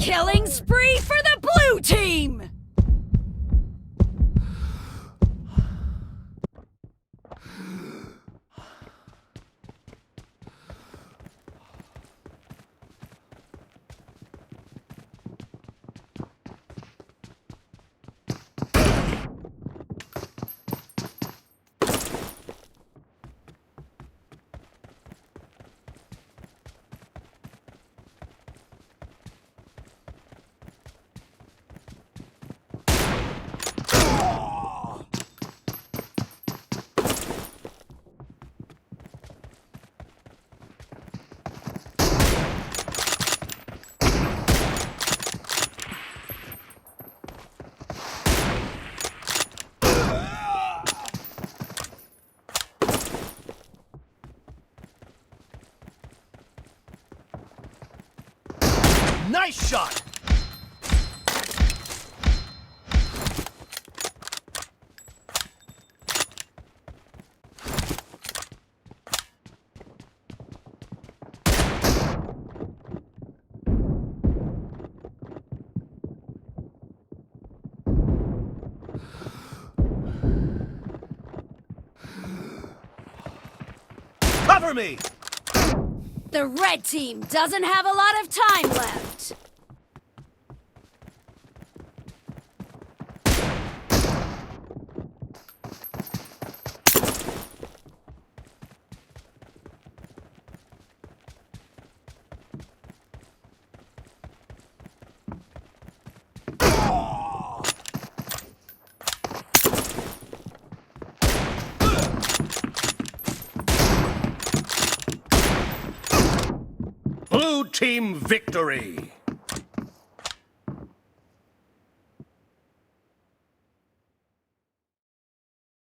Killing spree for the blue team! Nice shot! Cover me! The red team doesn't have a lot of time left. Blue team victory!